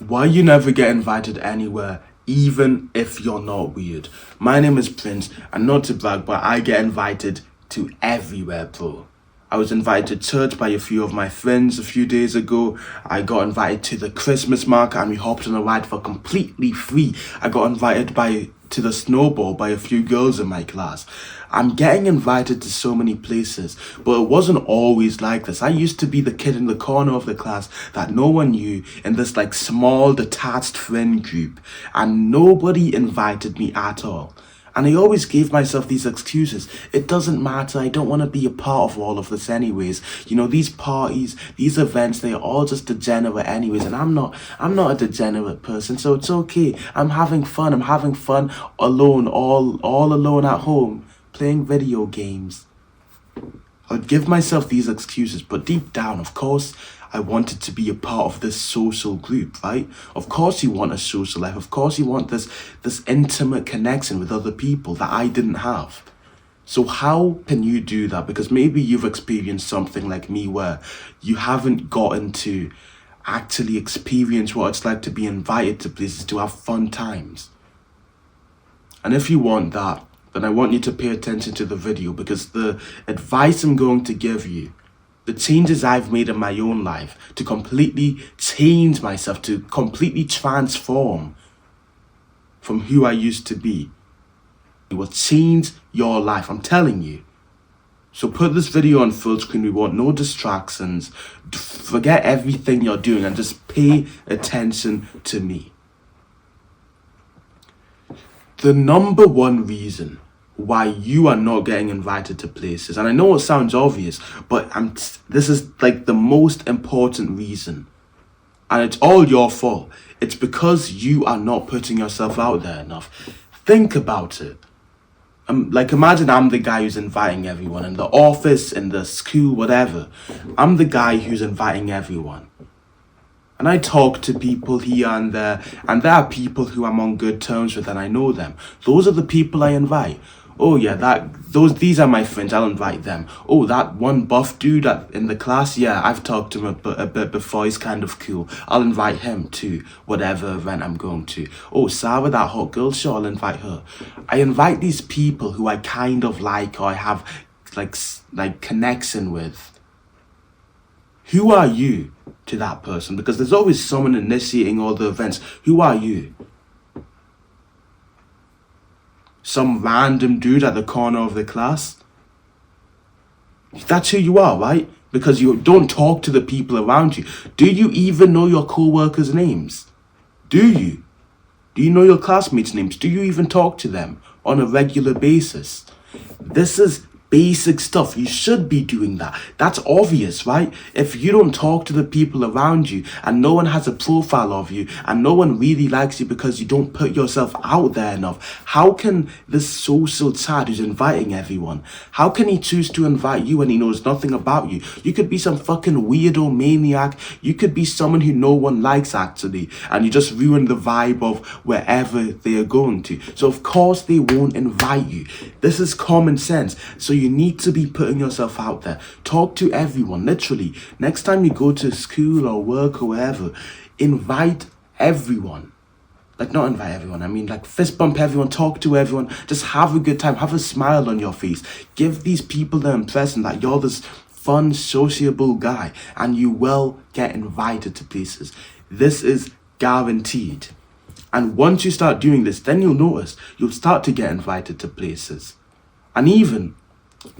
Why you never get invited anywhere, even if you're not weird? My name is Prince, and not to brag, but I get invited to everywhere, bro. I was invited to church by a few of my friends a few days ago. I got invited to the Christmas market and we hopped on a ride for completely free. I got invited to the snowball by a few girls in my class. I'm getting invited to so many places, but it wasn't always like this. I used to be the kid in the corner of the class that no one knew in this like small detached friend group, and nobody invited me at all. And I always gave myself these excuses. It doesn't matter. I don't want to be a part of all of this anyways. You know, these parties, these events, they're all just degenerate anyways. And I'm not a degenerate person. So it's okay. I'm having fun. I'm having fun alone, all alone at home, playing video games. I'd give myself these excuses, but deep down, of course, I wanted to be a part of this social group, right? Of course you want a social life. Of course you want this intimate connection with other people that I didn't have. So how can you do that? Because maybe you've experienced something like me where you haven't gotten to actually experience what it's like to be invited to places, to have fun times. And if you want that, then I want you to pay attention to the video, because the advice I'm going to give you, the changes I've made in my own life to completely change myself, to completely transform from who I used to be, it will change your life, I'm telling you. So put this video on full screen. We want no distractions. Forget everything you're doing and just pay attention to me. The number one reason why you are not getting invited to places, and I know it sounds obvious, but this is like the most important reason, and it's all your fault. It's because you are not putting yourself out there enough. Think about it. Like, imagine I'm the guy who's inviting everyone in the office, in the school, whatever. I'm the guy who's inviting everyone. And I talk to people here and there are people who I'm on good terms with and I know them. Those are the people I invite. Oh yeah, these are my friends, I'll invite them. Oh, that one buff dude in the class, yeah, I've talked to him a bit before, he's kind of cool. I'll invite him to whatever event I'm going to. Oh, Sarah, that hot girl, sure, I'll invite her. I invite these people who I kind of like, or I have like connection with. Who are you to that person? Because there's always someone initiating all the events. Who are you? Some random dude at the corner of the class? That's who you are, right? Because you don't talk to the people around you. Do you even know your co-workers' names? Do you? Do you know your classmates' names? Do you even talk to them on a regular basis? This is basic stuff. You should be doing that. That's obvious, right? If you don't talk to the people around you and no one has a profile of you and no one really likes you because you don't put yourself out there enough, how can this social Chad who's inviting everyone, how can he choose to invite you when he knows nothing about you? You could be some fucking weirdo maniac. You could be someone who no one likes actually, and you just ruin the vibe of wherever they are going to. So of course they won't invite you. This is common sense. So you need to be putting yourself out there. Talk to everyone, literally. Next time you go to school or work or wherever, invite everyone. Like, not invite everyone, I mean like fist bump everyone, talk to everyone, just have a good time, have a smile on your face. Give these people the impression that you're this fun, sociable guy, and you will get invited to places. This is guaranteed. And once you start doing this, then you'll notice you'll start to get invited to places. And even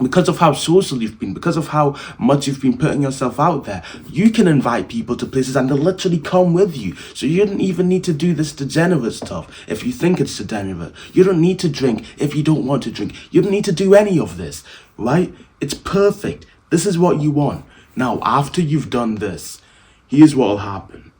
because of how social you've been, because of how much you've been putting yourself out there, you can invite people to places and they'll literally come with you. So you don't even need to do this degenerate stuff if you think it's degenerate. You don't need to drink if you don't want to drink. You don't need to do any of this, right? It's perfect. This is what you want. Now, after you've done this, here's what will happen.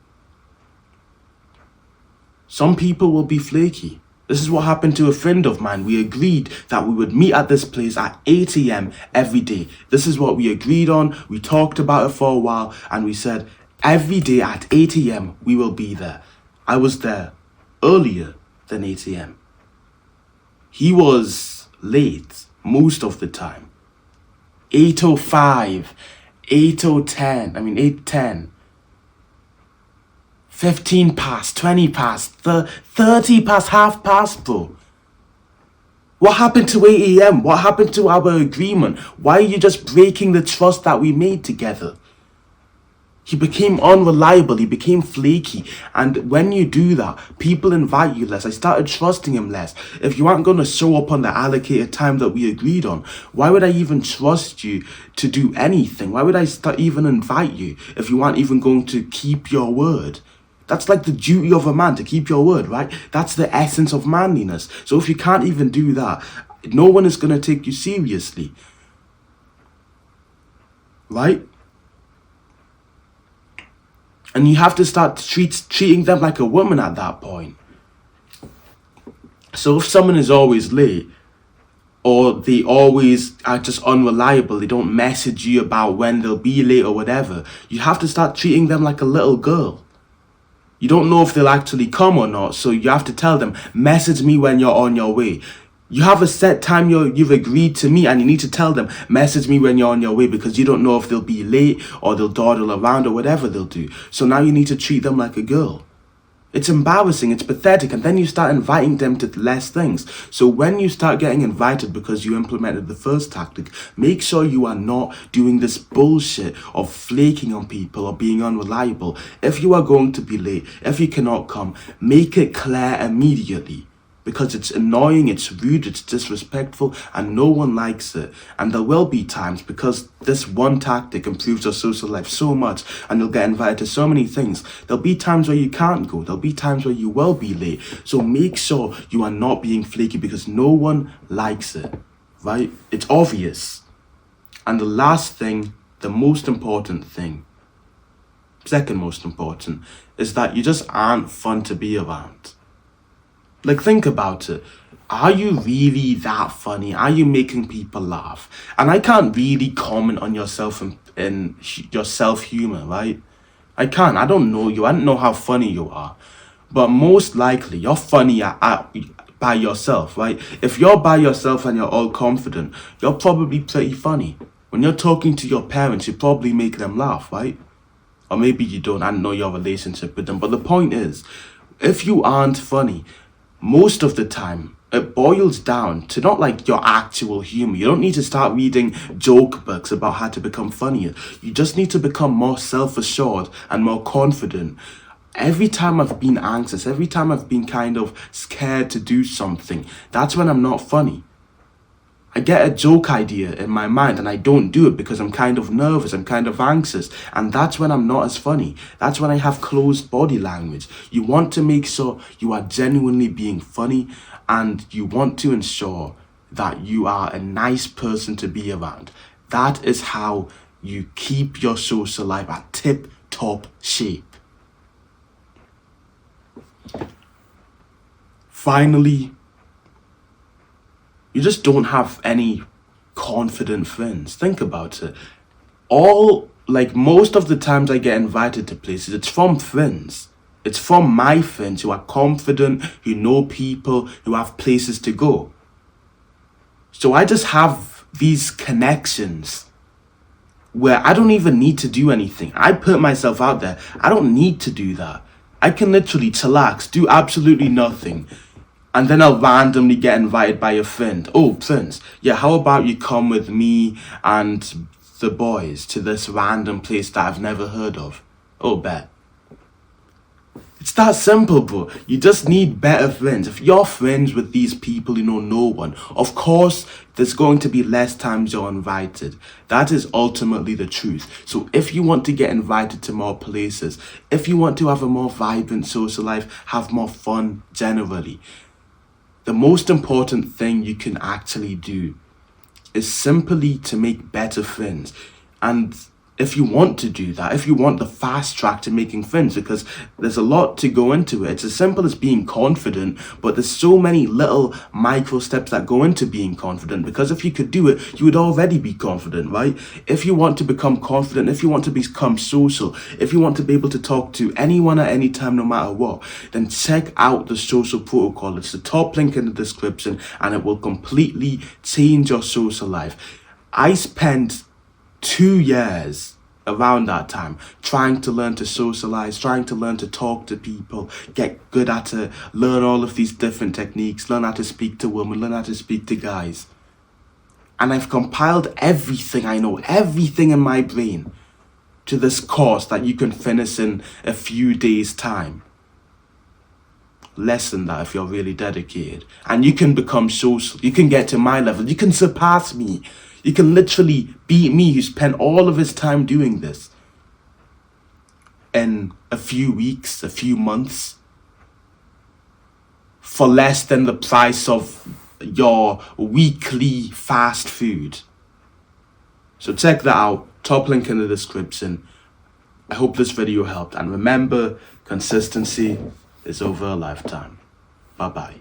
Some people will be flaky. This is what happened to a friend of mine. We agreed that we would meet at this place at 8 a.m. every day. This is what we agreed on. We talked about it for a while and we said every day at 8 a.m. we will be there. I was there earlier than 8 a.m. He was late most of the time. 8:05, 8:10, 8:10. 15 past, 20 past, 30 past, half past, bro. What happened to 8 a.m.? What happened to our agreement? Why are you just breaking the trust that we made together? He became unreliable, he became flaky, and when you do that, people invite you less. I started trusting him less. If you aren't going to show up on the allocated time that we agreed on, why would I even trust you to do anything? Why would I even invite you if you aren't even going to keep your word? That's like the duty of a man, to keep your word, right? That's the essence of manliness. So if you can't even do that, no one is going to take you seriously. Right? And you have to start treating them like a woman at that point. So if someone is always late, or they always are just unreliable, they don't message you about when they'll be late or whatever, you have to start treating them like a little girl. You don't know if they'll actually come or not, so you have to tell them, message me when you're on your way. You have a set time you've agreed to meet, and you need to tell them, message me when you're on your way, because you don't know if they'll be late or they'll dawdle around or whatever they'll do. So now you need to treat them like a girl. It's embarrassing, it's pathetic, and then you start inviting them to less things. So when you start getting invited because you implemented the first tactic, make sure you are not doing this bullshit of flaking on people or being unreliable. If you are going to be late, if you cannot come, make it clear immediately. Because it's annoying, it's rude, it's disrespectful, and no one likes it. And there will be times, because this one tactic improves your social life so much, and you'll get invited to so many things, there'll be times where you can't go, there'll be times where you will be late. So make sure you are not being flaky, because no one likes it, right? It's obvious. And the last thing, the most important thing, second most important, is that you just aren't fun to be around. Like, think about it. Are you really that funny? Are you making people laugh? And I can't really comment on yourself and your self-humor, right? I can't. I don't know you. I don't know how funny you are. But most likely, you're funny by yourself, right? If you're by yourself and you're all confident, you're probably pretty funny. When you're talking to your parents, you probably make them laugh, right? Or maybe you don't. I don't know your relationship with them. But the point is, if you aren't funny, most of the time, it boils down to not like your actual humor. You don't need to start reading joke books about how to become funnier. You just need to become more self-assured and more confident. Every time I've been anxious, every time I've been kind of scared to do something, that's when I'm not funny. I get a joke idea in my mind and I don't do it because I'm kind of nervous, I'm kind of anxious, and that's when I'm not as funny. That's when I have closed body language. You want to make sure you are genuinely being funny, and you want to ensure that you are a nice person to be around. That is how you keep your social life at tip-top shape. Finally, you just don't have any confident friends. Think about it. Most of the times I get invited to places, it's from friends. It's from my friends who are confident, who know people, who have places to go. So I just have these connections where I don't even need to do anything. I put myself out there. I don't need to do that. I can literally chillax, do absolutely nothing. And then I'll randomly get invited by a friend. Oh, Prince, yeah, how about you come with me and the boys to this random place that I've never heard of? Oh, bet. It's that simple, bro. You just need better friends. If you're friends with these people who know no one, of course, there's going to be less times you're invited. That is ultimately the truth. So if you want to get invited to more places, if you want to have a more vibrant social life, have more fun generally, the most important thing you can actually do is simply to make better friends. And if you want to do that, if you want the fast track to making friends, because there's a lot to go into it. It's as simple as being confident, but there's so many little micro steps that go into being confident, because if you could do it, you would already be confident, right? If you want to become confident, if you want to become social, if you want to be able to talk to anyone at any time, no matter what, then check out the Social Protocol. It's the top link in the description, and it will completely change your social life. I spent 2 years around that time, trying to learn to socialize, trying to learn to talk to people, get good at it, learn all of these different techniques, learn how to speak to women, learn how to speak to guys. And I've compiled everything I know, everything in my brain, to this course that you can finish in a few days' time. Less than that if you're really dedicated. And you can become social. You can get to my level. You can surpass me. You can literally beat me, who spent all of his time doing this, in a few weeks, a few months, for less than the price of your weekly fast food. So check that out. Top link in the description. I hope this video helped. And remember, consistency is over a lifetime. Bye-bye.